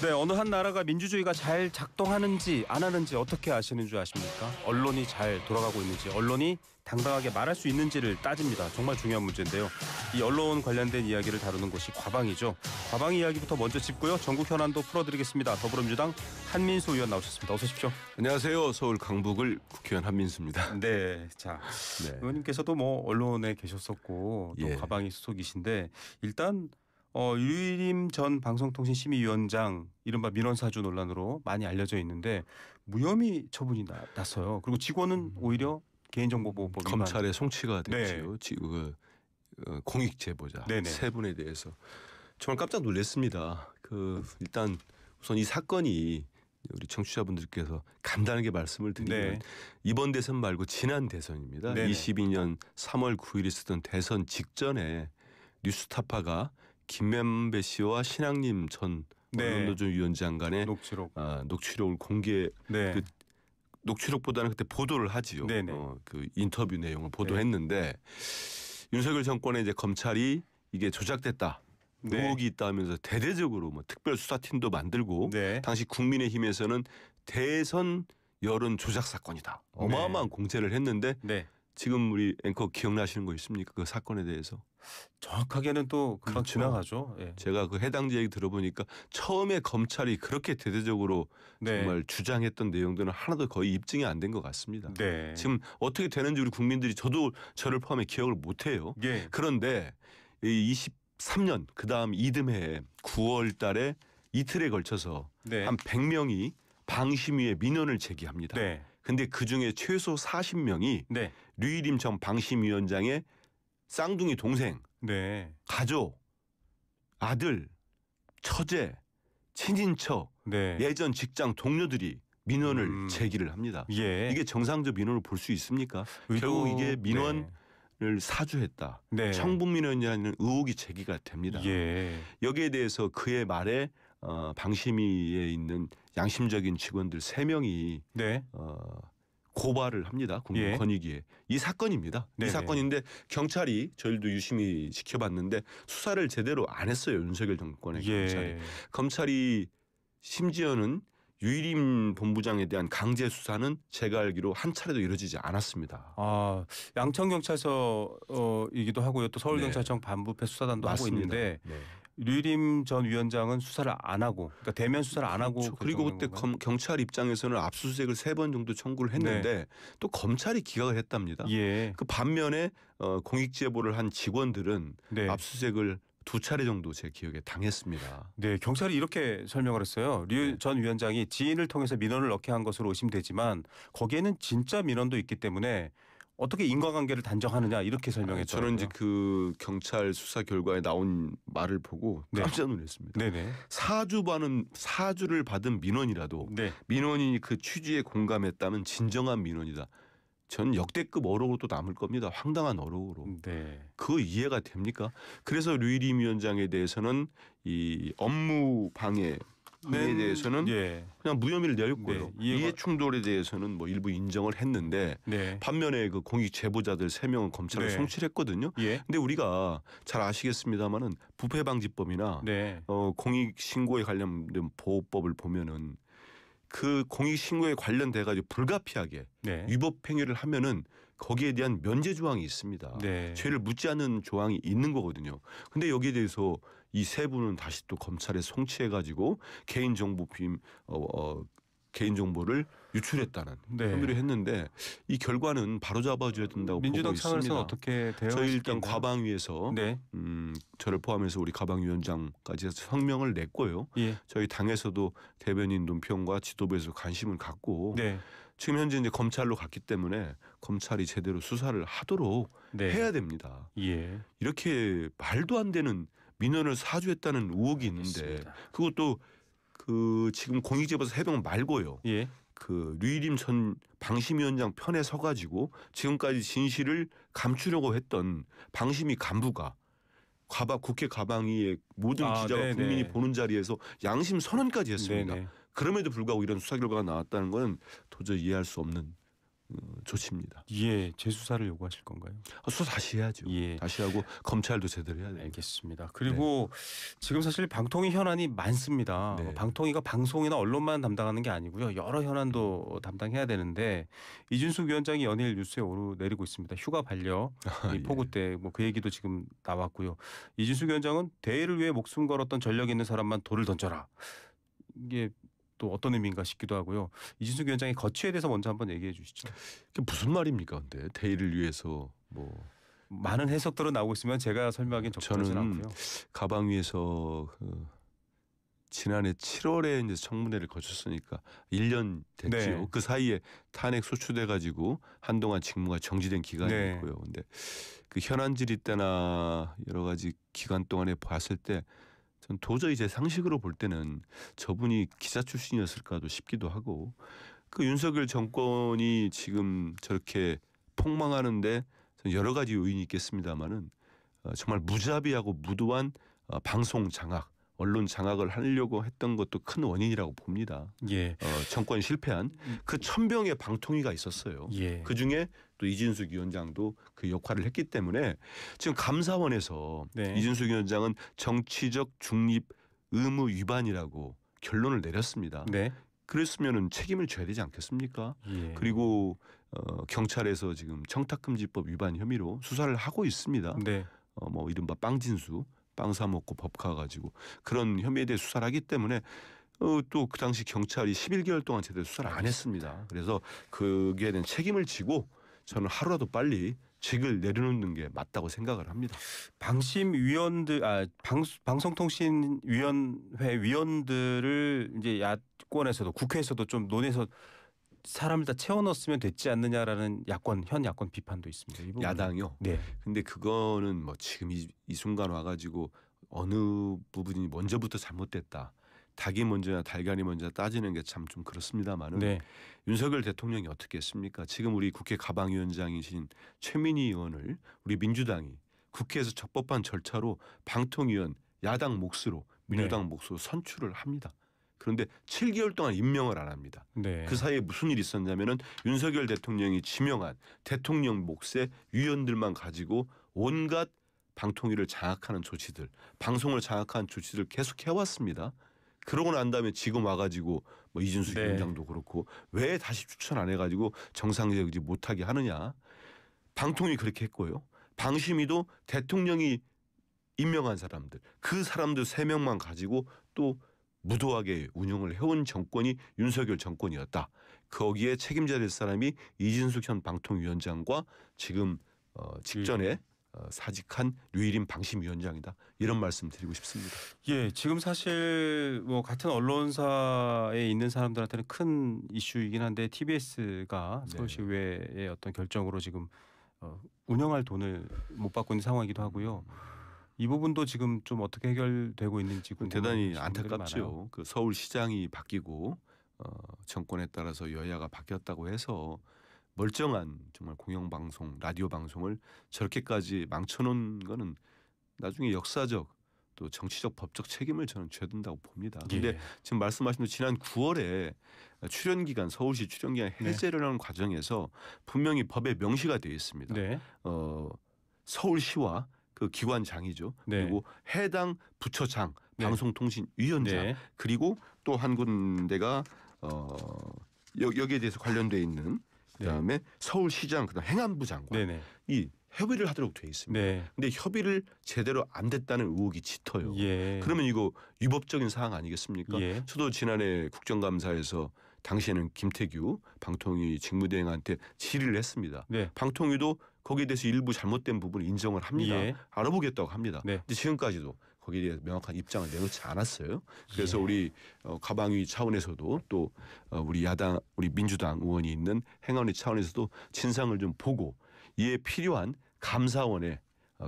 네, 어느 한 나라가 민주주의가 잘 작동하는지 안 하는지 어떻게 아시는 줄 아십니까? 언론이 잘 돌아가고 있는지, 언론이 당당하게 말할 수 있는지를 따집니다. 정말 중요한 문제인데요. 이 언론 관련된 이야기를 다루는 곳이 과방이죠. 과방 이야기부터 먼저 짚고요. 전국 현안도 풀어드리겠습니다. 더불어민주당 한민수 의원 나오셨습니다. 어서 오십시오. 안녕하세요. 서울 강북을 국회의원 한민수입니다. 네, 자 네. 의원님께서도 뭐 언론에 계셨었고 또 예. 과방이 소속이신데 일단 유일임 전 방송통신심의위원장 이른바 민원사주 논란으로 많이 알려져 있는데 무혐의 처분이 났어요. 그리고 직원은 오히려 개인정보보호법 위반. 검찰에 송치가 됐지요. 네. 지금 공익 제보자 네네. 세 분에 대해서 정말 깜짝 놀랐습니다. 일단 우선 이 사건이 우리 청취자분들께서 간단하게 말씀을 드리면 네. 이번 대선 말고 지난 대선입니다. 네네. 22년 3월 9일에 있었던 대선 직전에 뉴스타파가 김만배 씨와 신학님 전 네. 언론노조 위원장 간의 녹취록을 공개. 네. 그 녹취록보다는 그때 보도를 하지요. 네네. 그 인터뷰 내용을 보도했는데 윤석열 정권의 이제 검찰이 이게 조작됐다. 네. 의혹이 있다 하면서 대대적으로 뭐 특별수사팀도 만들고 네. 당시 국민의힘에서는 대선 여론 조작 사건이다. 어마어마한 공세를 했는데 네. 지금 우리 앵커 기억나시는 거 있습니까? 그 사건에 대해서. 정확하게는 또 금방 그렇죠. 지나가죠. 예. 제가 그 해당자 얘기 들어보니까 처음에 검찰이 그렇게 대대적으로 네. 정말 주장했던 내용들은 하나도 거의 입증이 안 된 것 같습니다. 네. 지금 어떻게 되는지 우리 국민들이 저도 저를 포함해 기억을 못해요. 예. 그런데 이 23년 그다음 이듬해 9월 달에 이틀에 걸쳐서 네. 한 100명이 방심위에 민원을 제기합니다. 네. 근데 그중에 최소 40명이 네. 류일임 전 방심위원장의 쌍둥이 동생, 네. 가족, 아들, 처제, 친인척, 네. 예전 직장 동료들이 민원을 제기를 합니다. 예. 이게 정상적 민원을 볼 수 있습니까? 결국 이게 민원을 사주했다. 네. 청북 민원이라는 의혹이 제기가 됩니다. 예. 여기에 대해서 그의 말에 방심위에 있는 양심적인 직원들 3명이 네. 고발을 합니다. 국민권익위에. 이 사건입니다. 네네. 이 사건인데 경찰이 저희도 유심히 지켜봤는데 수사를 제대로 안 했어요. 윤석열 정권의 검찰이. 검찰이 심지어는 유일임 본부장에 대한 강제 수사는 제가 알기로 한 차례도 이루어지지 않았습니다. 아, 양천경찰서이기도 하고요. 또 서울경찰청 반부패 수사단도 맞습니다. 하고 있는데 네. 류일임 전 위원장은 수사를 안 하고, 그러니까 대면 수사를 안 하고. 그렇죠. 그리고 그때 경찰 입장에서는 압수수색을 3번 정도 청구를 했는데 또 검찰이 기각을 했답니다. 예. 그 반면에 공익 제보를 한 직원들은 네. 압수수색을 2차례 정도 제 기억에 당했습니다. 네, 경찰이 이렇게 설명을 했어요. 류 전 위원장이 지인을 통해서 민원을 넣게 한 것으로 의심되지만 거기에는 진짜 민원도 있기 때문에 어떻게 인과관계를 단정하느냐 이렇게 설명했죠. 저는 이제 그 경찰 수사 결과에 나온 말을 보고 깜짝 놀랐습니다. 네네. 사주를 받은 민원이라도 네. 민원인이 그 취지에 공감했다면 진정한 민원이다. 전 역대급 어록으로 또 남을 겁니다. 황당한 어록으로. 네. 그거 이해가 됩니까? 그래서 류일임 위원장에 대해서는 이 업무 방해에 대해서는 그냥 무혐의를 내렸고요. 이해 충돌에 대해서는 뭐 일부 인정을 했는데 반면에 그 공익 제보자들 3명은 검찰에 송치를 했거든요. 근데 우리가 잘 아시겠습니다마는 부패방지법이나 공익 신고에 관련된 보호법을 보면은 그 공익 신고에 관련돼 가지고 불가피하게 위법 행위를 하면은 거기에 대한 면제 조항이 있습니다. 죄를 묻지 않는 조항이 있는 거거든요. 근데 여기에 대해서 이 3분은 다시 또 검찰에 송치해 가지고 개인정보를 유출했다는 혐의를 했는데 이 결과는 바로잡아줘야 된다고 보고 있습니다. 민주당 차원에서는 어떻게 대응하실까요? 저희 일단 과방위에서 저를 포함해서 우리 과방위원장까지 해서 성명을 냈고요. 저희 당에서도 대변인 논평과 지도부에서 관심을 갖고 지금 현재 이제 검찰로 갔기 때문에 검찰이 제대로 수사를 하도록 해야 됩니다. 이렇게 말도 안 되는 민원을 사주했다는 의혹이 있는데 그것도 그 지금 공익제보자 3명 말고요. 그 류일임 전 방심위원장 편에 서가지고 지금까지 진실을 감추려고 했던 방심위 간부가 국회 과방위의 모든 기자와 국민이 보는 자리에서 양심 선언까지 했습니다. 그럼에도 불구하고 이런 수사 결과가 나왔다는 건 도저히 이해할 수 없는 조치입니다. 예, 재수사를 요구하실 건가요? 수사 다시 해야죠. 예. 다시 하고 검찰도 제대로 해야 돼요. 알겠습니다. 그리고 지금 사실 방통위 현안이 많습니다. 네. 방통위가 방송이나 언론만 담당하는 게 아니고요. 여러 현안도 담당해야 되는데 이준숙 위원장이 연일 뉴스에 오르내리고 있습니다. 휴가 반려 이 폭우 때 뭐 그 얘기도 지금 나왔고요. 이준숙 위원장은 대의를 위해 목숨 걸었던 전력 있는 사람만 돌을 던져라. 이게 또 어떤 의미인가 싶기도 하고요. 이준숙 위원장의 거취에 대해서 먼저 한번 얘기해 주시죠. 그게 무슨 말입니까? 근데 대의를 위해서 뭐 많은 해석들은 나오고 있으면 제가 설명하기는 적절하지 않고요. 가방 위에서 지난해 7월에 이제 청문회를 거쳤으니까 1년 됐지요. 네. 그 사이에 탄핵 소추돼 가지고 한동안 직무가 정지된 기간이 네. 있고요. 근데 그 현안 질의 때나 여러 가지 기간 동안에 봤을 때 전 도저히 제 상식으로 볼 때는 저분이 기자 출신이었을까도 싶기도 하고 그 윤석열 정권이 지금 저렇게 폭망하는데 여러 가지 요인이 있겠습니다마는 정말 무자비하고 무도한 방송 장악, 언론 장악을 하려고 했던 것도 큰 원인이라고 봅니다. 예. 정권이 실패한 그 천병의 방통위가 있었어요. 예. 그중에 또 이준숙 위원장도 그 역할을 했기 때문에 지금 감사원에서 네. 이준숙 위원장은 정치적 중립 의무 위반이라고 결론을 내렸습니다. 네. 그랬으면은 책임을 져야 되지 않겠습니까? 예. 그리고 경찰에서 지금 청탁금지법 위반 혐의로 수사를 하고 있습니다. 네. 뭐 이른바 빵진수, 빵 사 먹고 법 가가지고 그런 혐의에 대해 수사를 하기 때문에 또 그 당시 경찰이 11개월 동안 제대로 수사를 안 했습니다. 그래서 그에 대한 책임을 지고 저는 하루라도 빨리 직을 내려놓는 게 맞다고 생각을 합니다. 방심위원들, 방송통신위원회 위원들을 이제 야권에서도 국회에서도 좀 논해서 사람을 다 채워 넣었으면 됐지 않느냐라는 현 야권 비판도 있습니다. 이 야당이요. 네. 근데 그거는 뭐 지금 이 순간 와가지고 어느 부분이 먼저부터 잘못됐다. 닭이 먼저냐 달걀이 먼저 따지는 게 참 좀 그렇습니다만은 네. 윤석열 대통령이 어떻게 했습니까? 지금 우리 국회 가방위원장이신 최민희 의원을 우리 민주당이 국회에서 적법한 절차로 방통위원 야당 몫으로 민주당 몫으로 선출을 합니다. 그런데 7개월 동안 임명을 안 합니다. 네. 그 사이에 무슨 일이 있었냐면은 윤석열 대통령이 지명한 대통령 몫의 위원들만 가지고 온갖 방통위를 장악하는 조치들, 방송을 장악하는 조치들 계속 해왔습니다. 그러고 난 다음에 지금 와가지고 뭐 이준숙 위원장도 그렇고 왜 다시 추천 안 해가지고 정상적이지 못하게 하느냐. 방통위 그렇게 했고요. 방심위도 대통령이 임명한 사람들, 그 사람들 3명만 가지고 또 무도하게 운영을 해온 정권이 윤석열 정권이었다. 거기에 책임져야 될 사람이 이준숙 현 방통위원장과 지금 직전에 사직한 류일인 방심위원장이다. 이런 말씀 드리고 싶습니다. 예, 지금 사실 뭐 같은 언론사에 있는 사람들한테는 큰 이슈이긴 한데 TBS가 서울시의회의 어떤 결정으로 지금 운영할 돈을 못 받고 있는 상황이기도 하고요. 이 부분도 지금 좀 어떻게 해결되고 있는지 대단히 안타깝죠. 그 서울시장이 바뀌고 정권에 따라서 여야가 바뀌었다고 해서 멀쩡한 정말 공영방송, 라디오 방송을 저렇게까지 망쳐놓은 거는 나중에 역사적 또 정치적 법적 책임을 저는 져야 된다고 봅니다. 그런데 지금 말씀하신 대로 지난 9월에 출연기간 서울시 출연기간 해제를 하는 과정에서 분명히 법에 명시가 되어 있습니다. 서울시와 그 기관장이죠. 그리고 해당 부처장, 방송통신위원장 그리고 또 한 군데가 여기에 대해서 관련되어 있는 그다음에 서울시장, 그다음 행안부 장관 이 협의를 하도록 되어 있습니다. 근데 협의를 제대로 안 됐다는 의혹이 짙어요. 그러면 이거 위법적인 사항 아니겠습니까? 저도 지난해 국정감사에서 당시에는 김태규 방통위 직무대행한테 질의를 했습니다. 방통위도 거기에 대해서 일부 잘못된 부분을 인정을 합니다. 알아보겠다고 합니다. 근데 지금까지도 거기에 대해서 명확한 입장을 내놓지 않았어요. 그래서 우리 가방위 차원에서도 또 우리 야당, 우리 민주당 의원이 있는 행안위 차원에서도 진상을 좀 보고 이에 필요한 감사원의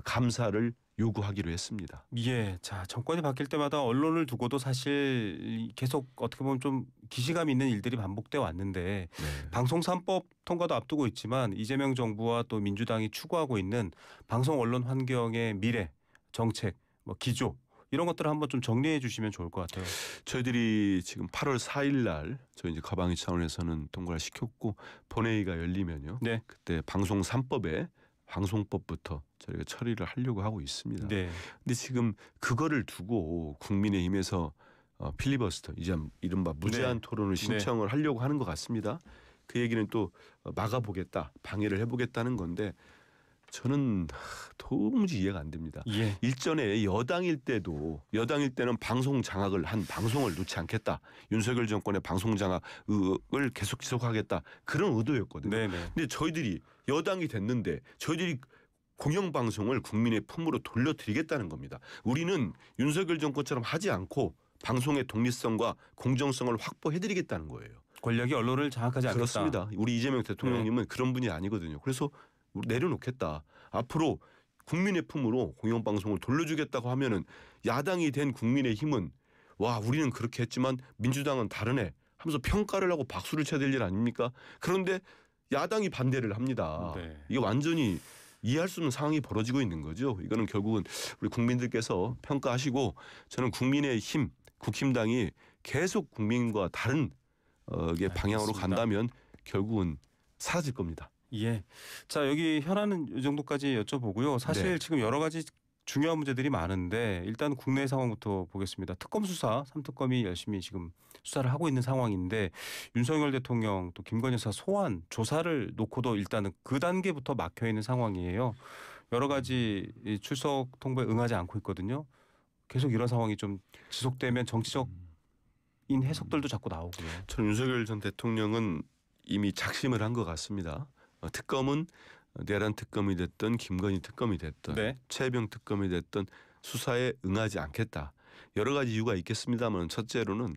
감사를 요구하기로 했습니다. 예, 자 정권이 바뀔 때마다 언론을 두고도 사실 계속 어떻게 보면 좀 기시감 있는 일들이 반복돼 왔는데 방송 3법 통과도 앞두고 있지만 이재명 정부와 또 민주당이 추구하고 있는 방송 언론 환경의 미래, 정책, 뭐 기조 이런 것들을 한번 좀 정리해 주시면 좋을 것 같아요. 저희들이 지금 8월 4일 날 저희 이제 가방위 차원에서는 통과를 시켰고 본회의가 열리면요. 네. 그때 방송 3법에 방송법부터 저희가 처리를 하려고 하고 있습니다. 네. 근데 지금 그거를 두고 국민의힘에서 필리버스터 이제 이른바 무제한 네. 토론을 신청을 하려고 하는 것 같습니다. 그 얘기는 또 막아보겠다, 방해를 해보겠다는 건데 저는 도무지 이해가 안 됩니다. 예. 일전에 여당일 때는 방송 장악을 한 방송을 놓지 않겠다. 윤석열 정권의 방송 장악을 계속 지속하겠다. 그런 의도였거든요. 네네. 근데 저희들이 여당이 됐는데 저희들이 공영방송을 국민의 품으로 돌려드리겠다는 겁니다. 우리는 윤석열 정권처럼 하지 않고 방송의 독립성과 공정성을 확보해드리겠다는 거예요. 권력이 언론을 장악하지 않겠다. 그렇습니다. 우리 이재명 대통령님은 그런 분이 아니거든요. 그래서 내려놓겠다. 앞으로 국민의 품으로 공영방송을 돌려주겠다고 하면은 야당이 된 국민의힘은 와 우리는 그렇게 했지만 민주당은 다르네 하면서 평가를 하고 박수를 쳐야 될 일 아닙니까? 그런데 야당이 반대를 합니다. 네. 이게 완전히 이해할 수 없는 상황이 벌어지고 있는 거죠. 이거는 결국은 우리 국민들께서 평가하시고 저는 국민의힘, 국힘당이 계속 국민과 다른 방향으로 간다면 결국은 사라질 겁니다. 예. 자, 여기 현안은 이 정도까지 여쭤보고요. 사실 네. 지금 여러 가지 중요한 문제들이 많은데 일단 국내 상황부터 보겠습니다. 특검 수사, 3특검이 열심히 지금 수사를 하고 있는 상황인데 윤석열 대통령 또 김건희 여사 소환 조사를 놓고도 일단은 그 단계부터 막혀 있는 상황이에요. 여러 가지 출석 통보에 응하지 않고 있거든요. 계속 이런 상황이 좀 지속되면 정치적인 해석들도 자꾸 나오고요. 저는 윤석열 전 대통령은 이미 작심을 한 것 같습니다. 특검은 내란 특검이 됐든 김건희 특검이 됐든 네. 최혜병 특검이 됐든 수사에 응하지 않겠다. 여러 가지 이유가 있겠습니다만 첫째로는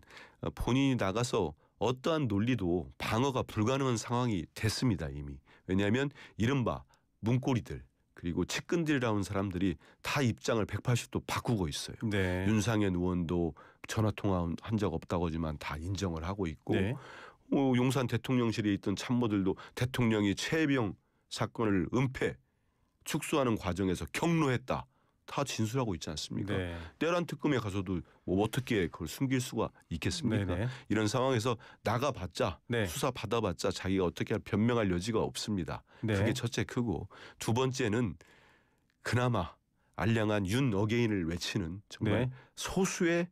본인이 나가서 어떠한 논리도 방어가 불가능한 상황이 됐습니다. 이미. 왜냐하면 이른바 문고리들 그리고 측근들이라는 사람들이 다 입장을 180도 바꾸고 있어요. 네. 윤상현 의원도 전화통화 한 적 없다고 하지만 다 인정을 하고 있고 네. 용산 대통령실에 있던 참모들도 대통령이 최혜병 사건을 은폐 축소하는 과정에서 경로했다. 다 진술하고 있지 않습니까? 네. 내란 특검에 가서도 뭐 어떻게 그걸 숨길 수가 있겠습니까? 네네. 이런 상황에서 나가봤자 네. 수사 받아봤자 자기가 어떻게 변명할 여지가 없습니다. 네. 그게 첫째 크고 두 번째는 그나마 알량한 윤 어게인을 외치는 정말 네. 소수의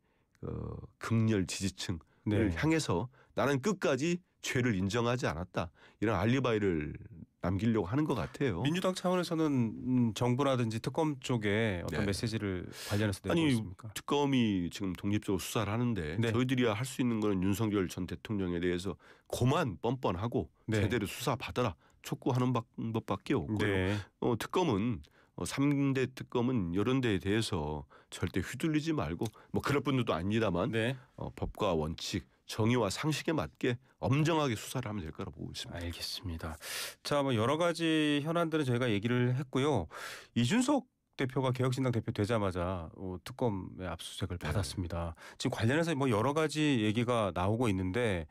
극렬 지지층을 네. 향해서 나는 끝까지 죄를 인정하지 않았다. 이런 알리바이를 남기려고 하는 것 같아요. 민주당 차원에서는 정부라든지 특검 쪽에 어떤 네. 메시지를 관련해서 내고 아니 있습니까? 특검이 지금 독립적으로 수사를 하는데 네. 저희들이야 할 수 있는 거는 윤석열 전 대통령에 대해서 고만 뻔뻔하고 네. 제대로 수사 받아라 촉구하는 방법밖에 없고요. 네. 특검은 3대 특검은 이런 데에 대해서 절대 휘둘리지 말고 뭐 그럴 분들도 아닙니다만 네. 법과 원칙 정의와 상식에 맞게 엄정하게 수사를 하면 될 거라고 보고 있습니다. 알겠습니다. 자, 뭐 여러 가지 현안들은 저희가 얘기를 했고요. 이준석 대표가 개혁신당 대표 되자마자 특검의 압수수색을 받았습니다. 지금 관련해서 뭐 여러 가지 얘기가 나오고 있는데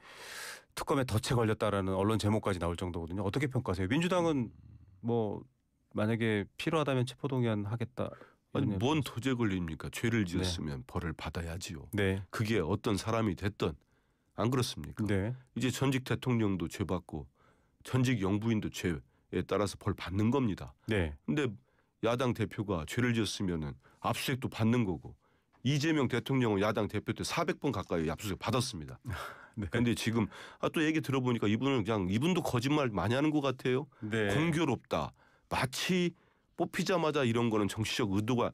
특검에 덫에 걸렸다라는 언론 제목까지 나올 정도거든요. 어떻게 평가하세요? 민주당은 뭐 만약에 필요하다면 체포동의안 하겠다. 아니 뭔 도제 걸립니까? 죄를 지었으면 벌을 받아야지요. 네. 그게 어떤 사람이 됐든 안 그렇습니까? 네. 이제 전직 대통령도 죄 받고 전직 영부인도 죄에 따라서 벌 받는 겁니다. 네. 근데 야당 대표가 죄를 지었으면은 압수수색도 받는 거고 이재명 대통령은 야당 대표 때 400번 가까이 압수수색 받았습니다. 네. 근데 지금 또 얘기 들어보니까 이분도 거짓말 많이 하는 것 같아요. 네. 공교롭다. 마치 뽑히자마자 이런 거는 정치적 의도가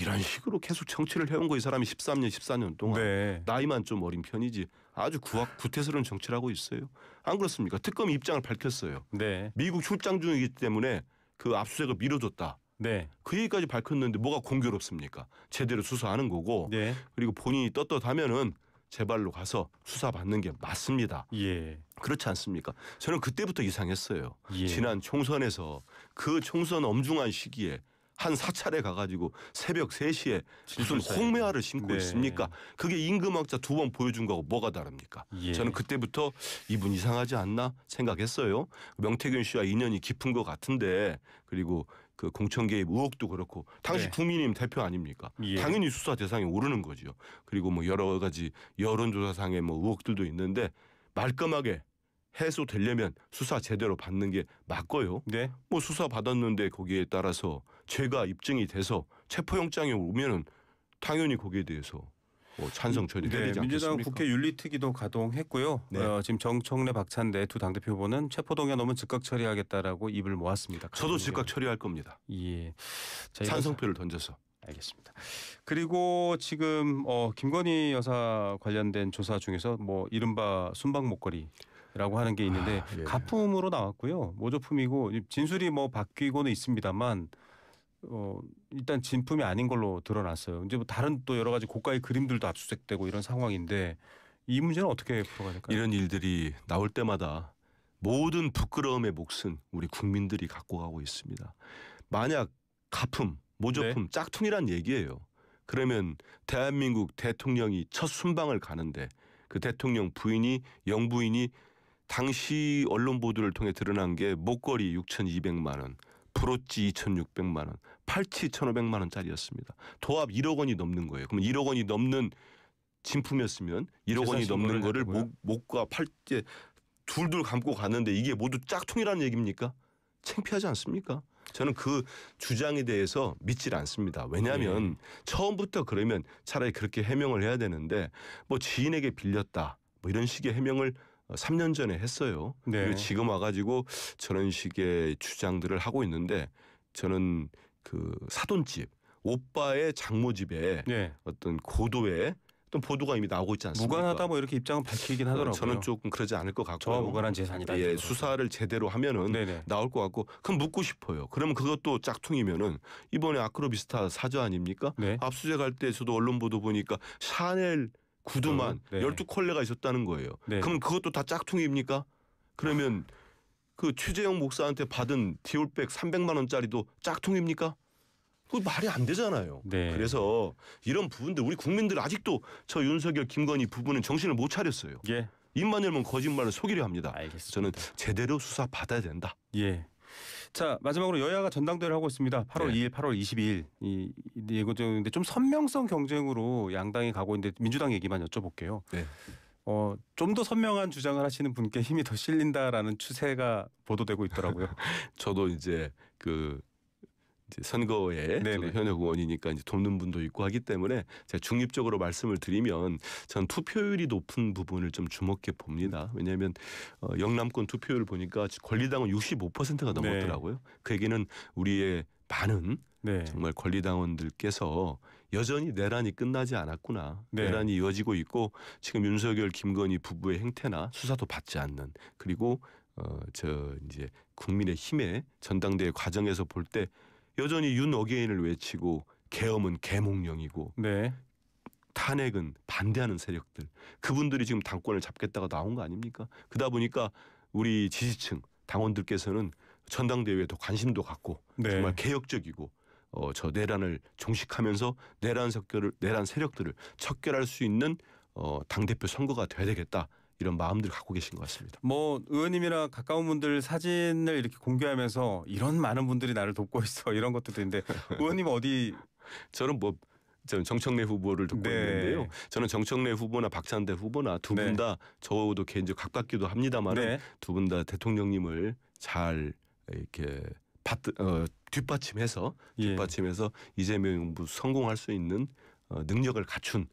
이런 식으로 계속 정치를 해온 거 이 사람이 13년 14년 동안 네. 나이만 좀 어린 편이지 아주 구태스러운 정치를 하고 있어요. 안 그렇습니까? 특검이 입장을 밝혔어요. 네. 미국 출장 중이기 때문에 그 압수수색을 미뤄줬다. 네. 그 얘기까지 밝혔는데 뭐가 공교롭습니까? 제대로 수사하는 거고 네. 그리고 본인이 떳떳하면은 제발로 가서 수사받는 게 맞습니다. 예. 그렇지 않습니까? 저는 그때부터 이상했어요. 예. 지난 총선에서 그 총선 엄중한 시기에 한 사찰에 가가지고 새벽 3시에 무슨 홍매화를 심고 네. 있습니까? 그게 임금학자 2번 보여준 거하고 뭐가 다릅니까? 예. 저는 그때부터 이분 이상하지 않나 생각했어요. 명태균 씨와 인연이 깊은 것 같은데 그리고 그 공천 개입 의혹도 그렇고 당시 네. 국민의힘 대표 아닙니까? 예. 당연히 수사 대상에 오르는 거죠. 그리고 뭐 여러 가지 여론조사상의 뭐 의혹들도 있는데 말끔하게 해소되려면 수사 제대로 받는 게 맞고요. 네. 뭐 수사 받았는데 거기에 따라서 죄가 입증이 돼서 체포영장이 오면은 당연히 거기에 대해서 찬성 처리해야 되지 민주당 않겠습니까? 국회 윤리특위도 가동했고요. 네. 지금 정청래, 박찬대 두 당대표 후보는 체포동의안 오면 즉각 처리하겠다라고 입을 모았습니다. 저도 즉각 처리할 겁니다. 예. 자, 찬성표를 던져서. 알겠습니다. 그리고 지금 김건희 여사 관련된 조사 중에서 뭐 이른바 순방 목걸이라고 하는 게 있는데 예. 가품으로 나왔고요. 모조품이고 진술이 뭐 바뀌고는 있습니다만 일단 진품이 아닌 걸로 드러났어요. 이제 뭐 다른 또 여러 가지 고가의 그림들도 압수수색되고 이런 상황인데 이 문제는 어떻게 풀어가야 될까요? 이런 일들이 나올 때마다 모든 부끄러움의 몫은 우리 국민들이 갖고 가고 있습니다. 만약 가품, 모조품, 짝퉁이란 얘기예요. 그러면 대한민국 대통령이 첫 순방을 가는데 그 대통령 부인이 영부인이 당시 언론 보도를 통해 드러난 게 목걸이 6,200만 원, 브로치 2,600만 원, 팔찌 1,500만 원짜리였습니다. 도합 1억 원이 넘는 거예요. 그럼 1억 원이 넘는 진품이었으면 1억 원이 넘는 거를 목과 팔찌 둘둘 감고 갔는데 이게 모두 짝퉁이라는 얘기입니까? 창피하지 않습니까? 저는 그 주장에 대해서 믿질 않습니다. 왜냐하면 처음부터 그러면 차라리 그렇게 해명을 해야 되는데 뭐 지인에게 빌렸다 뭐 이런 식의 해명을 3년 전에 했어요. 그리고 지금 와가지고 저런 식의 주장들을 하고 있는데 저는 그 사돈집 오빠의 장모집에 어떤 고도의 어떤 보도가 이미 나오고 있지 않습니까? 무관하다 뭐 이렇게 입장은 밝히긴 하더라고요. 저는 조금 그러지 않을 것 같고요. 저와 무관한 재산이다. 예, 수사를 제대로 하면은 나올 것 같고 그럼 묻고 싶어요. 그러면 그것도 짝퉁이면은 이번에 아크로비스타 사저 아닙니까? 압수수색할 때 저도 언론 보도 보니까 샤넬 구두만 12컬레가 있었다는 거예요. 그럼 그것도 다 짝퉁입니까? 그러면 그 최재형 목사한테 받은 디올백 300만 원짜리도 짝퉁입니까? 그 말이 안 되잖아요. 그래서 이런 부분들 우리 국민들 아직도 저 윤석열, 김건희 부부는 정신을 못 차렸어요. 입만 열면 거짓말을 속이려 합니다. 알겠습니다. 저는 제대로 수사 받아야 된다. 예. 자 마지막으로 여야가 전당대회를 하고 있습니다. 8월 2일, 8월 22일 이거 좀 선명성 경쟁으로 양당이 가고 있는데 민주당 얘기만 여쭤볼게요. 좀 더 선명한 주장을 하시는 분께 힘이 더 실린다라는 추세가 보도되고 있더라고요. 저도 이제 선거에 현역 의원이니까 이제 돕는 분도 있고 하기 때문에 제가 중립적으로 말씀을 드리면 전 투표율이 높은 부분을 좀 주목해 봅니다. 왜냐하면 영남권 투표율을 보니까 권리당원 65%가 넘었더라고요. 그 얘기는 우리의 많은 정말 권리당원들께서 여전히 내란이 끝나지 않았구나. 내란이 이어지고 있고 지금 윤석열, 김건희 부부의 행태나 수사도 받지 않는 그리고 이제 국민의힘의 전당대회 과정에서 볼 때 여전히 윤 어게인을 외치고 계엄은 계몽령이고 탄핵은 반대하는 세력들 그분들이 지금 당권을 잡겠다가 나온 거 아닙니까? 그러다 보니까 우리 지지층 당원들께서는 전당대회에 더 관심도 갖고 정말 개혁적이고 저 내란을 종식하면서 내란 세력들을 척결할 수 있는 당대표 선거가 돼야 되겠다. 이런 마음들을 갖고 계신 것 같습니다. 뭐 의원님이나 가까운 분들 사진을 이렇게 공개하면서 이런 많은 분들이 나를 돕고 있어 이런 것들도 있는데 의원님은 어디? 저는 정청래 후보를 돕고 있는데요. 저는 정청래 후보나 박찬대 후보나 두 분 다 저도 개인적으로 가깝기도 합니다만 두 분 다 대통령님을 잘 이렇게 뒷받침해서 이재명 후보 성공할 수 있는 능력을 갖춘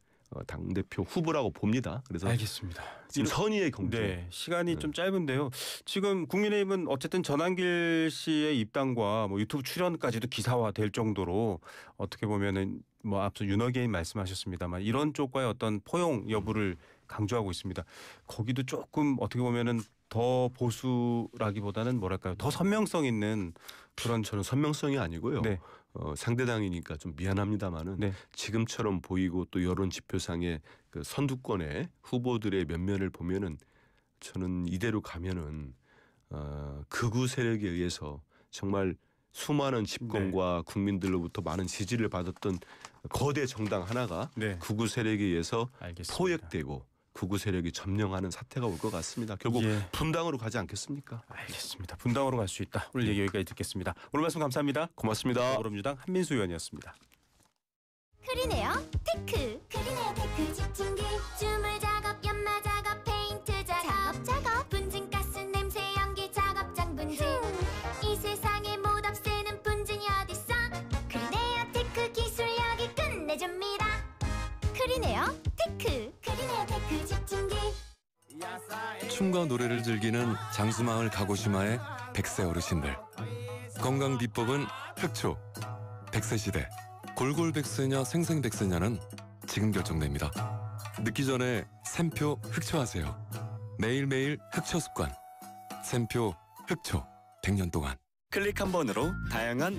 당대표 후보라고 봅니다. 그래서 알겠습니다. 지금 선의의 경쟁. 시간이 좀 짧은데요. 지금 국민의힘은 어쨌든 전한길 씨의 입당과 뭐 유튜브 출연까지도 기사화될 정도로 어떻게 보면은 뭐 앞서 윤어게인 말씀하셨습니다만 이런 쪽과의 어떤 포용 여부를 강조하고 있습니다. 거기도 조금 어떻게 보면은 더 보수라기보다는 뭐랄까요? 더 선명성 있는 그런 저는 선명성이 아니고요. 상대당이니까 좀 미안합니다만은 지금처럼 보이고 또 여론 지표상의 그 선두권의 후보들의 면면을 보면은 저는 이대로 가면은 극우 세력에 의해서 정말 수많은 집권과 국민들로부터 많은 지지를 받았던 거대 정당 하나가 극우 세력에 의해서 포획되고 극우 세력이 점령하는 사태가 올 것 같습니다. 결국 분당으로 가지 않겠습니까? 알겠습니다. 분당으로 갈 수 있다. 오늘 얘기 여기까지 듣겠습니다. 오늘 말씀 감사합니다. 고맙습니다. 더불어민주당 한민수 의원이었습니다. 크리네어 테크. 크리네어 테크 집중기 주물 작업 연마 작업 페인트 작업 분진가스 냄새 연기 작업장 분진 이 세상에 못 없애는 분진이 어딨어. 크리네어 테크 기술력이 끝내줍니다. 크리네어 테크. 크리네어 테크 집중기. 춤과 노래를 즐기는 장수마을 가고시마의 100세 어르신들. 건강 비법은 흑초. 100세 시대. 골골백세냐 생생백세냐는 지금 결정됩니다. 늦기 전에 샘표 흑초하세요. 매일매일 흑초 습관. 샘표 흑초 100년 동안. 클릭 한 번으로 다양한